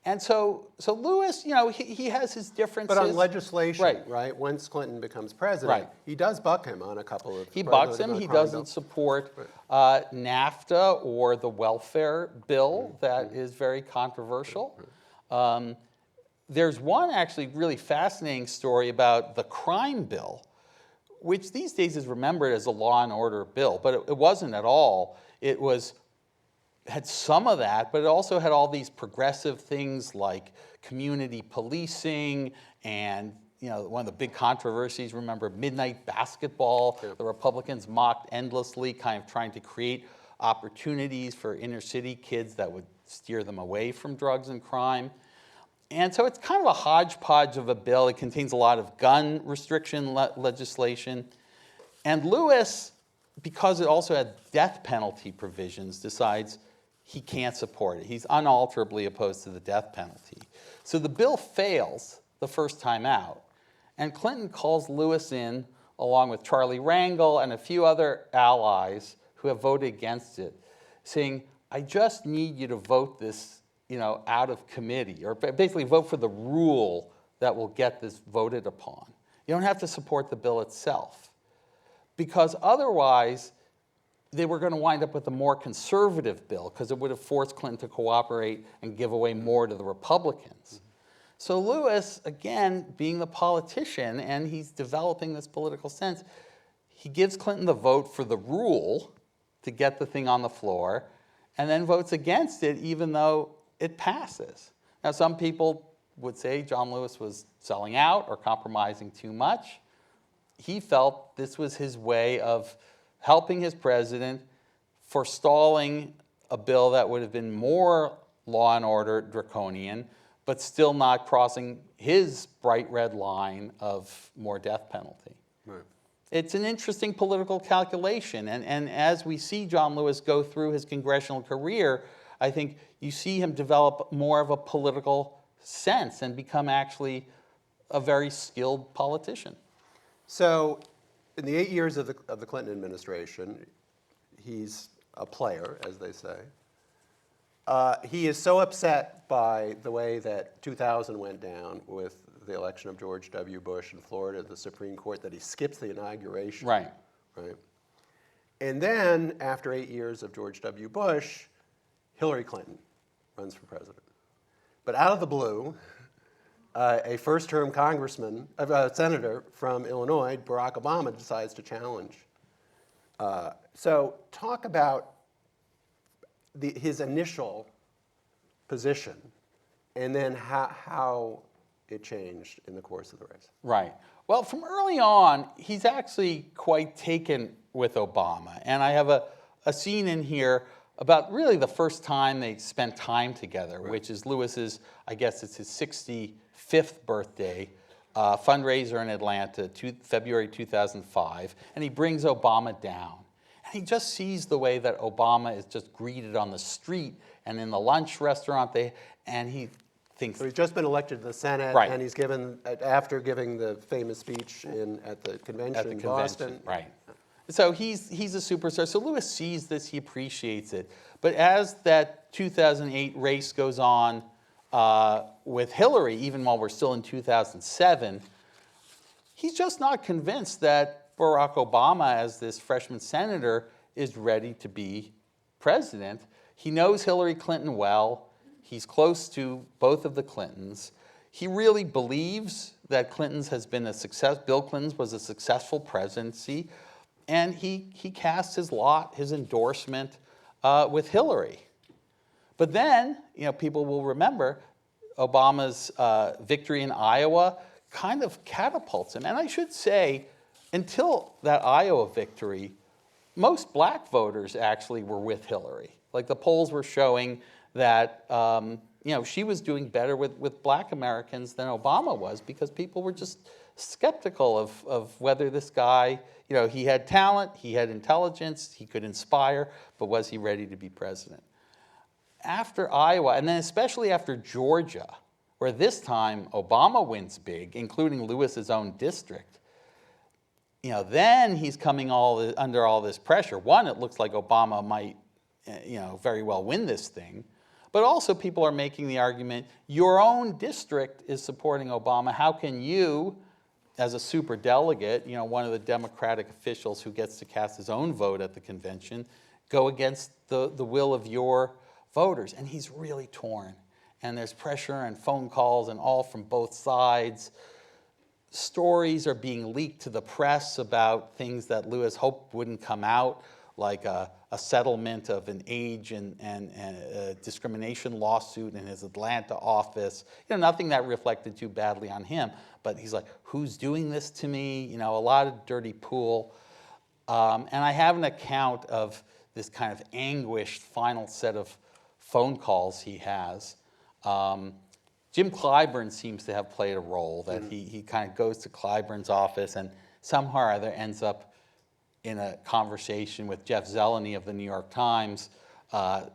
And so Lewis, he has his differences. But on legislation, right? Once Clinton becomes president, Right. He does buck him on a couple of. He bucks him. He doesn't support NAFTA or the welfare bill that is very controversial. There's one actually really fascinating story about the crime bill, which these days is remembered as a law and order bill, but it wasn't at all. It had some of that, but it also had all these progressive things like community policing and, one of the big controversies, remember midnight basketball. The Republicans mocked endlessly, kind of trying to create opportunities for inner city kids that would steer them away from drugs and crime. And so it's kind of a hodgepodge of a bill. It contains a lot of gun restriction legislation. And Lewis, because it also had death penalty provisions, decides he can't support it. He's unalterably opposed to the death penalty. So the bill fails the first time out. And Clinton calls Lewis in, along with Charlie Rangel and a few other allies who have voted against it, saying, I just need you to vote this, out of committee, or basically vote for the rule that will get this voted upon. You don't have to support the bill itself. Because otherwise, they were going to wind up with a more conservative bill because it would have forced Clinton to cooperate and give away more to the Republicans. So Lewis, again, being the politician, and he's developing this political sense, he gives Clinton the vote for the rule to get the thing on the floor, and then votes against it even though it passes. Now, some people would say John Lewis was selling out or compromising too much. he felt this was his way of helping his president, forestalling a bill that would have been more law and order draconian, but still not crossing his bright red line of more death penalty. Right. It's an interesting political calculation. And as we see John Lewis go through his congressional career, I think you see him develop more of a political sense and become actually a very skilled politician. So in the 8 years of the Clinton administration, he's a player, as they say. He is so upset by the way that 2000 went down with the election of George W. Bush in Florida, the Supreme Court, that he skips the inauguration. Right. Right. And then, after 8 years of George W. Bush, Hillary Clinton runs for president. But out of the blue, a first-term senator from Illinois, Barack Obama, decides to challenge. So talk about his initial position, and then how it changed in the course of the race. Right. Well, from early on, he's actually quite taken with Obama. And I have a scene in here about really the first time they spent time together, right, which is Lewis's, I guess it's his 65th birthday, fundraiser in Atlanta, February 2005. And he brings Obama down. And he just sees the way that Obama is just greeted on the street and in the lunch restaurant, and he thinks... So he's just been elected to the Senate, right, and he's given, after giving the famous speech at the convention in Boston. Right. So he's a superstar. So Lewis sees this, he appreciates it. But as that 2008 race goes on with Hillary, even while we're still in 2007, he's just not convinced that Barack Obama, as this freshman senator, is ready to be president. He knows Hillary Clinton well. He's close to both of the Clintons. He really believes that Clinton's has been a success. Bill Clinton's was a successful presidency. And he casts his lot, his endorsement with Hillary. But then, people will remember Obama's victory in Iowa kind of catapults him. And I should say, until that Iowa victory, most black voters actually were with Hillary. Like the polls were showing that she was doing better with black Americans than Obama was, because people were just skeptical of whether this guy, he had talent, he had intelligence, he could inspire, but was he ready to be president? After Iowa, and then especially after Georgia, where this time Obama wins big, including Lewis's own district, then he's coming under all this pressure. One, it looks like Obama might, very well win this thing. But also people are making the argument, your own district is supporting Obama. How can you, as a superdelegate, one of the Democratic officials who gets to cast his own vote at the convention, go against the will of your voters? And he's really torn. And there's pressure and phone calls and all from both sides. Stories are being leaked to the press about things that Lewis hoped wouldn't come out, like a settlement of an age and a discrimination lawsuit in his Atlanta office. Nothing that reflected too badly on him, but he's like, who's doing this to me? A lot of dirty pool. And I have an account of this kind of anguished final set of phone calls he has. Jim Clyburn seems to have played a role, that he kind of goes to Clyburn's office and somehow or other ends up in a conversation with Jeff Zeleny of the New York Times,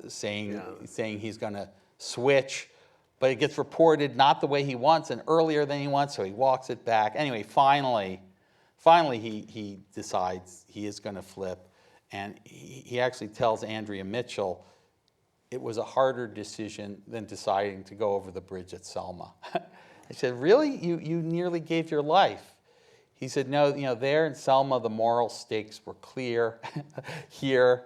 saying he's going to switch, but it gets reported not the way he wants and earlier than he wants, so he walks it back. Anyway, finally he decides he is going to flip, and he actually tells Andrea Mitchell it was a harder decision than deciding to go over the bridge at Selma. I said, really? You nearly gave your life? He said, no, there in Selma, the moral stakes were clear. Here,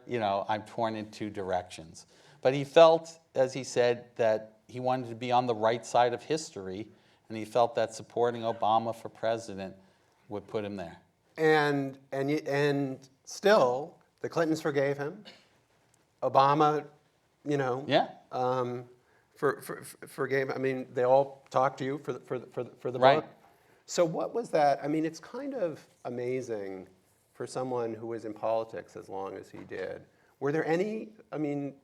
I'm torn in two directions. But he felt, as he said, that he wanted to be on the right side of history, and he felt that supporting Obama for president would put him there. And still, the Clintons forgave him. Obama, forgave. I mean, they all talked to you for the right. book. So what was that? I mean, it's kind of amazing for someone who was in politics as long as he did. Were there any, I mean,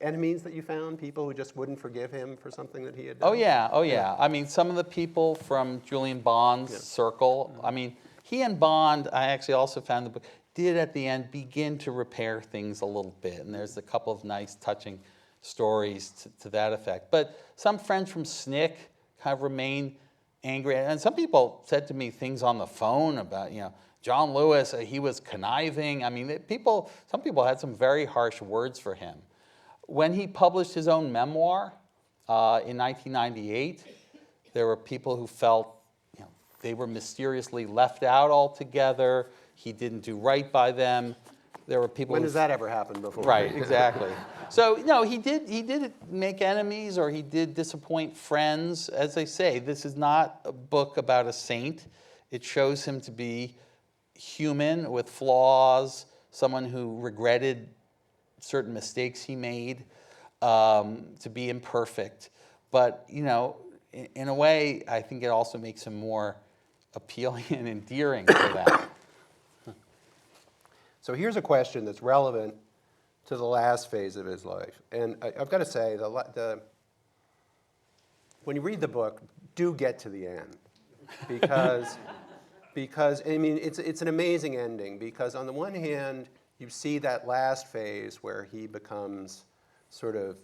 enemies that you found, people who just wouldn't forgive him for something that he had done? Oh yeah. I mean, some of the people from Julian Bond's circle, I mean, he and Bond, I actually also found the book, did at the end begin to repair things a little bit. And there's a couple of nice, touching stories to that effect. But some friends from SNCC kind of remained angry. And some people said to me things on the phone about, John Lewis, he was conniving. I mean, some people had some very harsh words for him. When he published his own memoir in 1998, there were people who felt they were mysteriously left out altogether. He didn't do right by them. There were people. When does that ever happen before? Right, exactly. So he did make enemies, or he did disappoint friends. As I say, this is not a book about a saint. It shows him to be human with flaws, someone who regretted certain mistakes he made, to be imperfect. But, in a way, I think it also makes him more appealing and endearing for that. So here's a question that's relevant to the last phase of his life. And I've got to say, when you read the book, do get to the end. Because I mean, it's an amazing ending, because on the one hand, you see that last phase where he becomes sort of,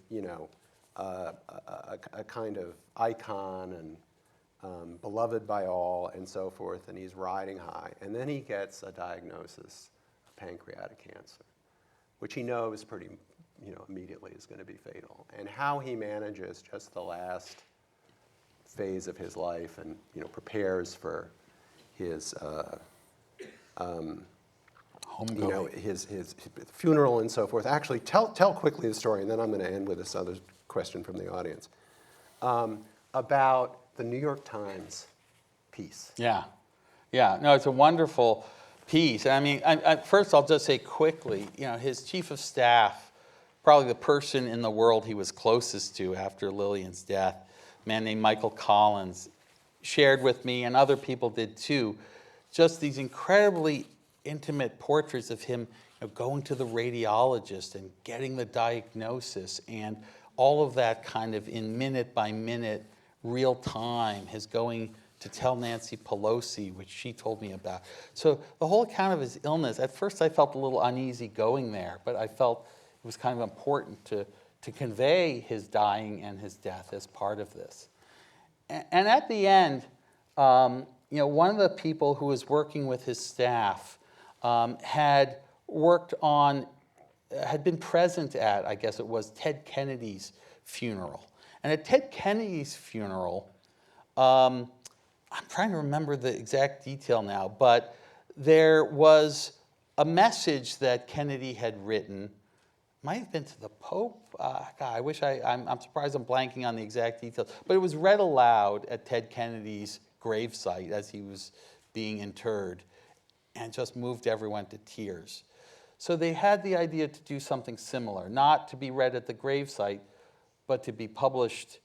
a kind of icon and beloved by all and so forth, and he's riding high. And then he gets a diagnosis of pancreatic cancer, which he knows pretty, immediately is going to be fatal. And how he manages just the last phase of his life and, prepares for his his funeral and so forth. Actually, tell quickly the story, and then I'm going to end with this other question from the audience about the New York Times piece. Yeah. No, it's a wonderful piece. I mean, first I'll just say quickly, his chief of staff, probably the person in the world he was closest to after Lillian's death, a man named Michael Collins, shared with me, and other people did too, just these incredibly intimate portraits of him going to the radiologist and getting the diagnosis, and all of that kind of in minute by minute, real time, his going to tell Nancy Pelosi, which she told me about. So the whole account of his illness, at first I felt a little uneasy going there, but I felt it was kind of important to convey his dying and his death as part of this. And at the end, one of the people who was working with his staff had been present at, I guess it was, Ted Kennedy's funeral. And at Ted Kennedy's funeral, I'm trying to remember the exact detail now, but there was a message that Kennedy had written, might have been to the Pope. I'm surprised I'm blanking on the exact details, but it was read aloud at Ted Kennedy's gravesite as he was being interred, and just moved everyone to tears. So they had the idea to do something similar, not to be read at the gravesite, but to be published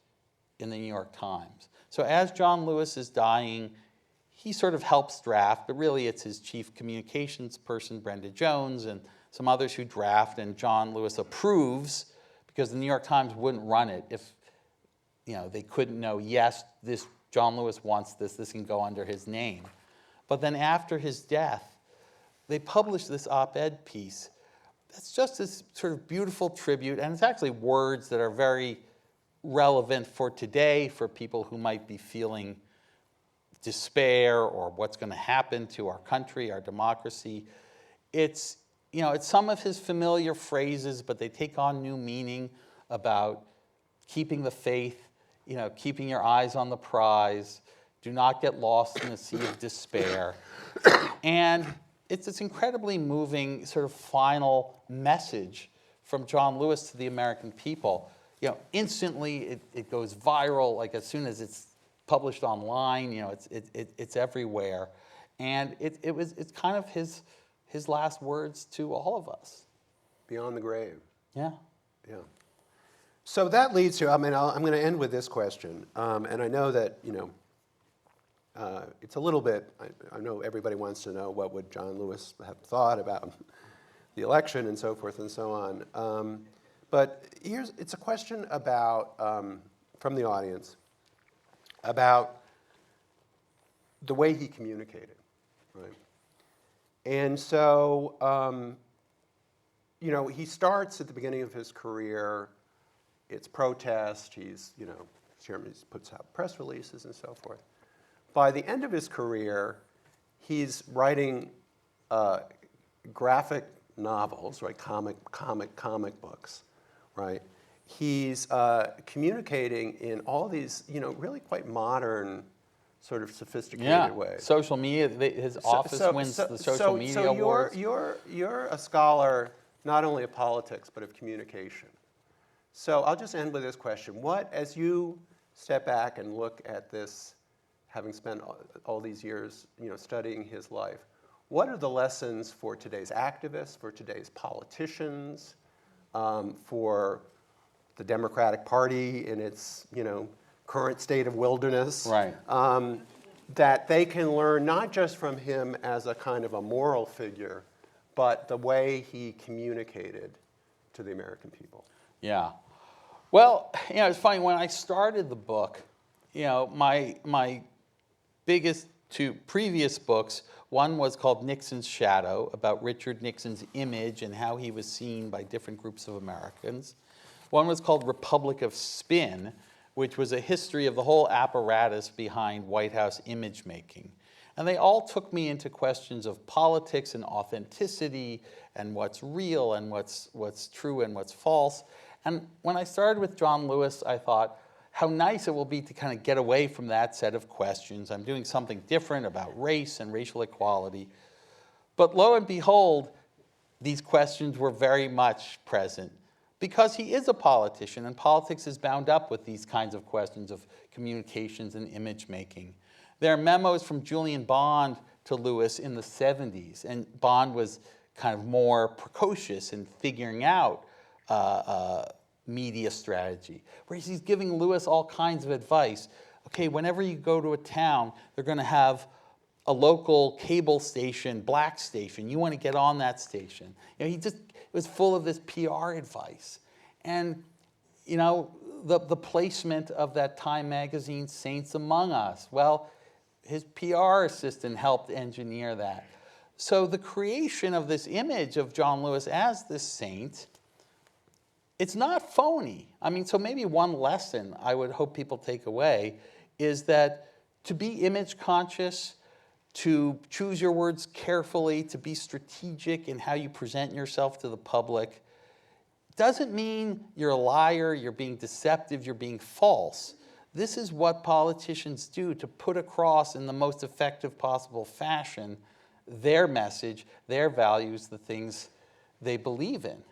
in the New York Times. So as John Lewis is dying, he sort of helps draft, but really it's his chief communications person, Brenda Jones, and some others who draft, and John Lewis approves, because the New York Times wouldn't run it if they couldn't know, yes, this John Lewis wants this can go under his name. But then after his death, they published this op-ed piece that's just this sort of beautiful tribute, and it's actually words that are very relevant for today for people who might be feeling despair or what's going to happen to our country, our democracy. It's some of his familiar phrases, but they take on new meaning about keeping the faith, keeping your eyes on the prize, do not get lost in the sea of despair. And it's this incredibly moving sort of final message from John Lewis to the American people. Instantly it goes viral, like as soon as it's published online, it's everywhere. And it's kind of his last words to all of us. Beyond the grave. Yeah. Yeah. So that leads to, I'm going to end with this question. And I know that, it's a little bit, I know everybody wants to know what would John Lewis have thought about the election and so forth and so on. But it's a question about, from the audience, about the way he communicated, right? And so, he starts at the beginning of his career, it's protest, he's, chairman, he puts out press releases and so forth. By the end of his career, he's writing graphic novels, right? Comic books, right? He's communicating in all these, really quite modern, sort of sophisticated ways. Social media. His office wins the social media awards. You're a scholar not only of politics but of communication. So I'll just end with this question: as you step back and look at this, having spent all these years, studying his life, what are the lessons for today's activists, for today's politicians, for the Democratic Party in its, current state of wilderness, right? That they can learn not just from him as a kind of a moral figure, but the way he communicated to the American people? Yeah. Well, it's funny, when I started the book, my biggest two previous books, one was called Nixon's Shadow, about Richard Nixon's image and how he was seen by different groups of Americans. One was called Republic of Spin, which was a history of the whole apparatus behind White House image making. And they all took me into questions of politics and authenticity and what's real and what's true and what's false. And when I started with John Lewis, I thought, how nice it will be to kind of get away from that set of questions. I'm doing something different about race and racial equality. But lo and behold, these questions were very much present because he is a politician, and politics is bound up with these kinds of questions of communications and image making. There are memos from Julian Bond to Lewis in the 70s, and Bond was kind of more precocious in figuring out media strategy, where he's giving Lewis all kinds of advice. Okay, whenever you go to a town, they're going to have a local cable station, black station. You want to get on that station. He just was full of this PR advice. And, the placement of that Time magazine, Saints Among Us, well, his PR assistant helped engineer that. So the creation of this image of John Lewis as this saint, it's not phony. So maybe one lesson I would hope people take away is that to be image conscious, to choose your words carefully, to be strategic in how you present yourself to the public, doesn't mean you're a liar, you're being deceptive, you're being false. This is what politicians do to put across in the most effective possible fashion their message, their values, the things they believe in.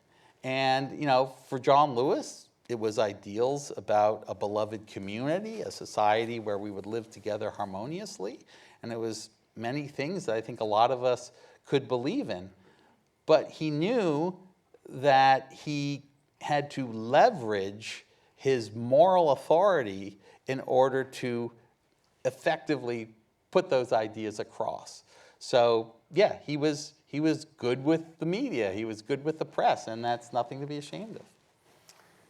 And, for John Lewis, it was ideals about a beloved community, a society where we would live together harmoniously. And it was many things that I think a lot of us could believe in. But he knew that he had to leverage his moral authority in order to effectively put those ideas across. So, yeah, he was good with the media. He was good with the press, and that's nothing to be ashamed of.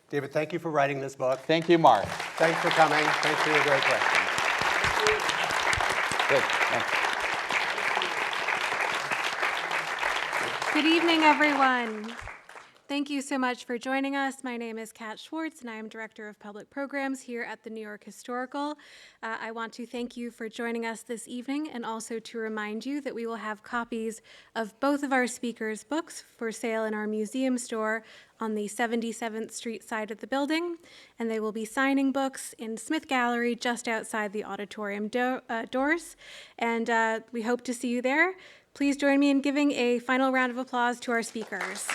David, thank you for writing this book. Thank you, Mark. Thanks for coming. Thanks for your great questions. Good. Thanks. Good evening, everyone. Thank you so much for joining us. My name is Kat Schwartz, and I am Director of Public Programs here at the New York Historical. I want to thank you for joining us this evening, and also to remind you that we will have copies of both of our speakers' books for sale in our museum store on the 77th Street side of the building, and they will be signing books in Smith Gallery just outside the auditorium doors, and we hope to see you there. Please join me in giving a final round of applause to our speakers.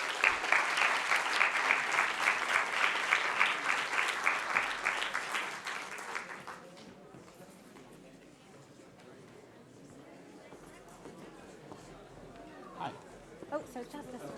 Hi. Oh, so just this way.